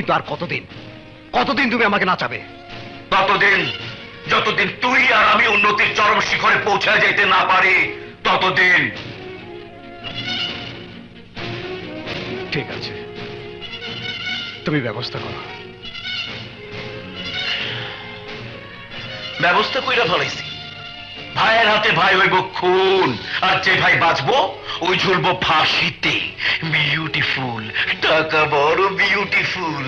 কিন্তু আর কতদিন কতদিন তুমি আমাকে নাচাবে? ততদিন যতদিন তুই আর আমি উন্নতির চরম শিখরে পৌঁছায় যেতে না পারি ততদিন। ঠিক আছে, তুমি ব্যবস্থা করো। ব্যবস্থা কইরা ফেলাইছি। ভাইয়ের হাতে ভাই হইব খুন, আর যে ভাই বাঁচবো ওই ঝুলবো ফাঁসিতে। বিউটিফুল, টাকা বড় বিউটিফুল।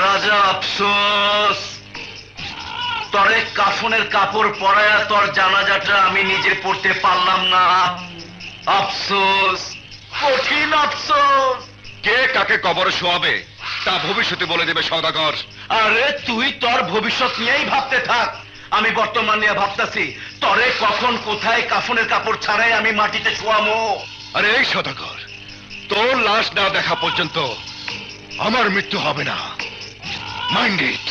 রাজা আফসোস, তরে কাফনের কাপড় পরায়া তোর জানাজাটা আমি নিজে পড়তে পারলাম না। আফসোস, কঠিন আফসোস। কে কাকে কবরে শোয়াবে তা ভবিষ্যতে বলে দেবে সওদাগর। আরে তুই তোর ভবিষ্যৎ নিয়েই ভাবতে থাক, আমি বর্তমান নিয়ে ভাবতেছি তরে কখন কোথায় কাফনের কাপড় ছাড়াই আমি মাটিতে শোয়ামো। আরে এই সওদাগর, তোর লাশ না দেখা পর্যন্ত আমার মৃত্যু হবে না। Mind it.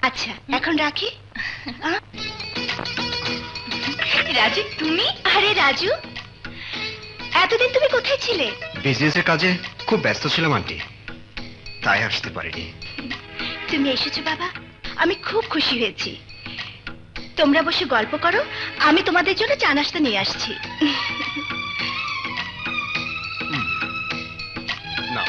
আচ্ছা এখন রাখি। রাজু তুমি? আরে রাজু, এতদিন তুমি কোথায় ছিলে? বিজনেসের কাজে খুব ব্যস্ত ছিলাম আন্টি, তাই আসতে পারিনি। তুমি এসেছো বাবা, আমি খুব খুশি হয়েছি। তোমরা বসে গল্প করো, আমি তোমাদের জন্য চা নাস্তা নিয়ে আসছি। না,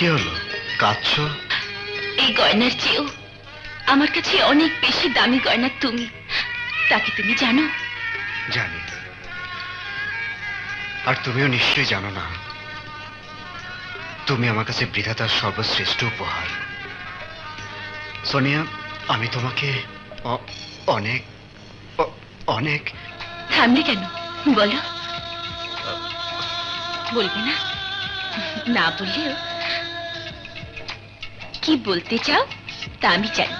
কি হলো, কাঁদছো? এই গয়নার চেয়েও আমার কাছে অনেক বেশি দামি গয়না তুমি, তাকে তুমি জানো? জানি, আর তুমিও নিশ্চয়ই জানো না, তুমি আমার কাছে বিধাতার সর্বশ্রেষ্ঠ উপহার। সোনিয়া, আমি তোমাকে অনেক অনেক। থামলে কেন, বলো। বলবে না? না বললেও কি বলতে চাও তা আমি জানি।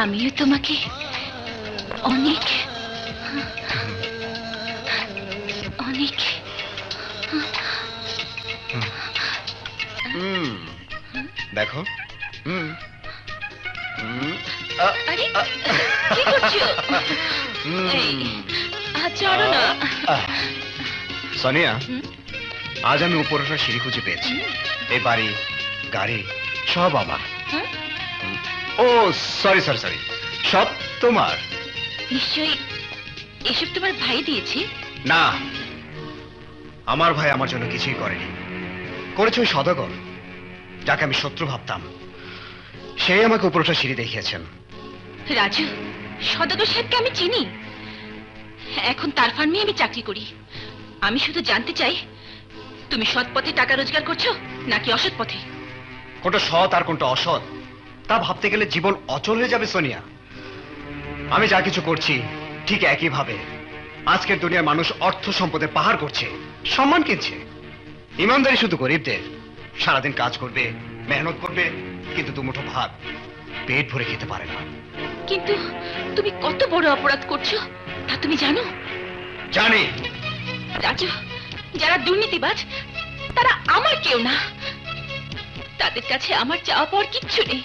আমিও তোমাকে অনেক অনেক দেখো। হুম। আরে কি করছো? এই, চলো না। সোনিয়া, হুম? আজ আমি উপরটা সিঁড়ি খুঁজে পেয়েছি। এই বাড়ি, গাড়ি সব আমার। হ্যাঁ? ও সরি সরি সরি, সব তোমার। নিশ্চয়ই এসব তোমার ভাই দিয়েছে। না, আমার ভাই আমার জন্য কিছুই করেনি। করেছে ওই সদাগর, যাকে আমি শত্রু ভাবতাম। সেই আমাকে উপরটা সিঁড়ি দেখিয়েছেন। রাজু, সদাগর সাহেবকে আমি চিনি। এখন তার ফার্মে আমি চাকরি করি। আমি শুধু জানতে চাই, তুমি সৎ পথে টাকা রোজগার করছো নাকি অসৎ পথে? কোনটা সৎ আর কোনটা অসৎ তা ভাবতে গেলে জীবন অচল হয়ে যাবে সোনিয়া। আমি যা কিছু করছি ঠিক একই ভাবে আজকের দুনিয়ার মানুষ অর্থ সম্পদে পাহাড় করছে, সম্মান কিনছে। ইমানদারি শুধু গরিবদের। সারাদিন কাজ করবে, মেহনত করবে, কিন্তু দুমুঠো ভাত পেট ভরে খেতে পারে না। কিন্তু তুমি কত বড় অপরাধ করছো তা তুমি জানো? জানি। রাজু, যারা দুর্নীতিবাজ তারা আমার কেউ না। তাদের কাছে আমার চাওয়া পাওয়ার কিচ্ছু নেই,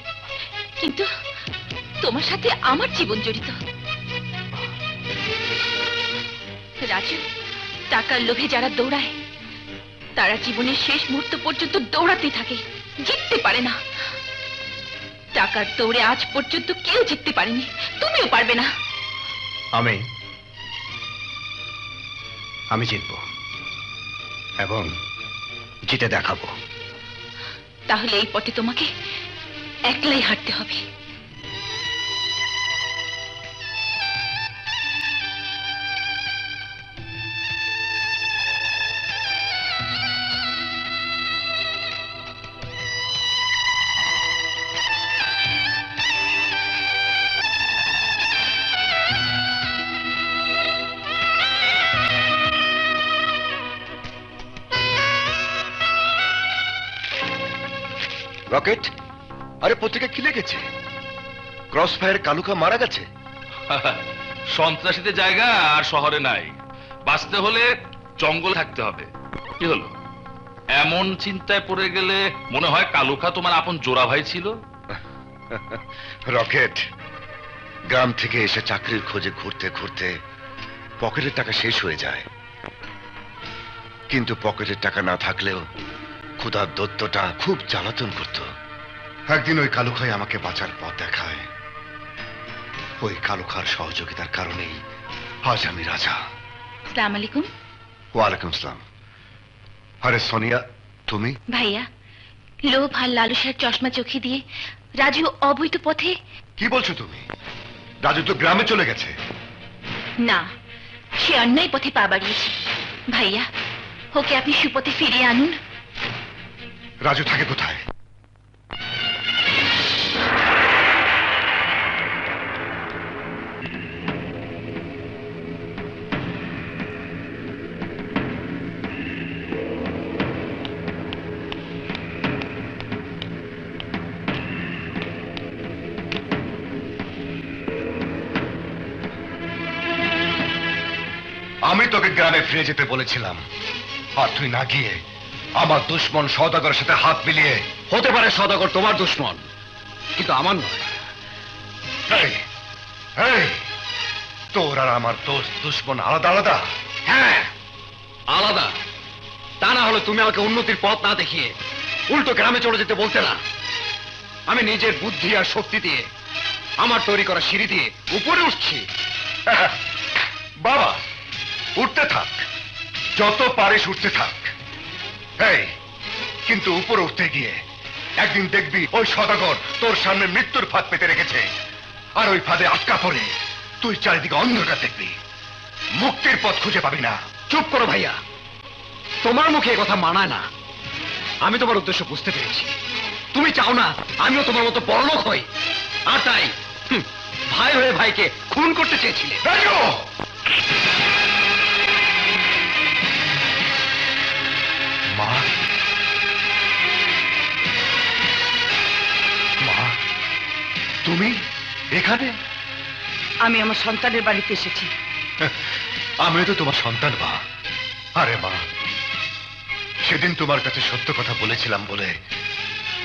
কিন্তু তোমার সাথে আমার জীবন জড়িত। রাজু, টাকার লোভে যারা দৌড়ায় তারা জীবনের শেষ মুহূর্ত পর্যন্ত দৌড়াতেই থাকে, জিততে পারে না। টাকার দৌড়ে আজ পর্যন্ত কেউ জিততে পারেনি, তুমিও পারবে না। আমি জিতবো এবং জিতে দেখাবো। তাহলে এই পথে তোমাকে একলাই হাঁটতে হবে। রকেট, আরে পত্রিকা কি লিখেছে? ক্রস ফায়ার কালুকা মারা গেছে। সন্ত্রাসীদের জায়গা আর শহরে নাই, বাঁচতে হলে জঙ্গল থাকতে হবে। কি হলো, এমন চিন্তায় পড়ে গেলে? মনে হয় কালুখা তোমার আপন জোড়া ভাই ছিল। রকেট, গ্রাম থেকে এসে চাকরির খোঁজে ঘুরতে ঘুরতে পকেটের টাকা শেষ হয়ে যায়, কিন্তু পকেটের টাকা না থাকলেও ক্ষুধার দত্তটা খুব জ্বালাতন করত। একদিন ওই কালুখাই আমাকে বাঁচার পথ দেখায়। ওই কালুখার সহযোগিতার কারণেই আজ আমি রাজা। আসসালামু আলাইকুম। ওয়ালাইকুম সালাম। আরে সোনিয়া, তুমি? ভাইয়া, লোভ আর লালসার চশমা চোখে দিয়ে রাজু অবৈধ পথে। কি বলছো তুমি? রাজু তো গ্রামে চলে গেছে। না, সে অন্যায় পথে পা বাড়িয়েছে। ভাইয়া, ওকে আপনি সুপথে ফিরিয়ে আনুন। রাজু থাকে কোথায়? আমি তোকে গ্রামে ফিরে যেতে বলেছিলাম, আর তুই না গিয়ে আমার দুশ্মন সওদাগরের সাথে হাত মিলিয়ে। হতে পারে সদাগর তোমার দুশ্মন, কিন্তু আমার নয়। এই, এই, তোর আর আমার দোস্ত দুশ্মন আলাদা আলাদা। হ্যাঁ, আলাদা। তা না হলে তুমি আমাকে উন্নতির পথ না দেখিয়ে উল্টো গ্রামে চলে যেতে বলতে না। আমি নিজের বুদ্ধি আর শক্তি দিয়ে আমার তৈরি করা সিঁড়ি দিয়ে উপরে উঠছি। বাবা, উঠতে থাক, যত পারিস উঠতে থাক। এই, কিন্তু উপরে উঠতে গিয়ে একদিন দেখবি ওই সদাগর তোর সামনে মৃত্যুর ফাঁদ পেতে রেখেছে, আর ওই ফাঁদে আটকা পড়ে তুই চারিদিকে অন্ধকার দেখবি, মুক্তির পথ খুঁজে পাবি না। চুপ করো ভাইয়া, তোমার মুখে কথা মানায় না। আমি তোমার উদ্দেশ্য বুঝতে পেরেছি। তুমি চাও না আমিও তোমার মতো বড়লোক হই, আর তাই ভাই হয়ে ভাইকে খুন করতে চেয়েছিলে। রাজু! মা, মা, তুমি এখানে? আমি আমার সন্তানের বাড়িতে এসেছি। আমিও তো তোমার সন্তান মা। আরে মা, সেদিন তোমার কাছে সত্য কথা বলেছিলাম বলে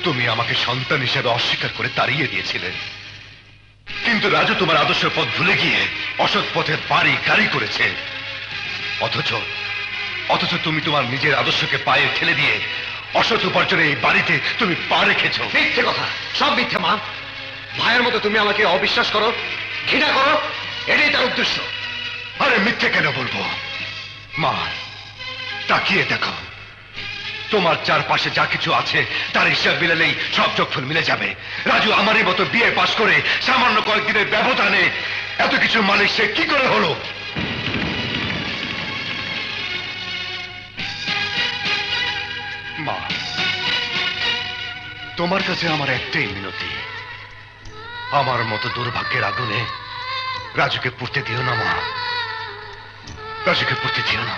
তুমি আমাকে সন্তান হিসেবে অস্বীকার করে তাড়িয়ে দিয়েছিলে, কিন্তু রাজু তোমার আদর্শ পথ ভুলে গিয়ে অসৎ পথে বাড়ি গাড়ি করেছে। অথচ অথচ তুমি তোমার নিজের আদর্শকে পায়ে ঠেলে দিয়ে অসৎ উপার্জনে এই বাড়িতে তুমি পা রেখেছ। মিথ্যে কথা, সব মিথ্যে মা। ভাইয়ের মতো তুমি আমাকে অবিশ্বাস করো, ঘৃণা করো, এটাই তার উদ্দেশ্য। আরে মিথ্যে কেন বলবো মা, তাকিয়ে দেখো, তোমার চারপাশে যা কিছু আছে তার হিসাব মিলালেই সব যোগফল মিলে যাবে। রাজু আমারই মতো বিয়ে পাশ করে সামান্য কয়েকদিনের ব্যবধানে এত কিছু মালিক সে কি করে হলো? মা, তোমার কাছে আমার একটাই মিনতি, আমার মতো দুর্ভাগ্যের আগুনে রাজুকে পুড়তে দিও না মা, রাজুকে পুড়তে দিও না।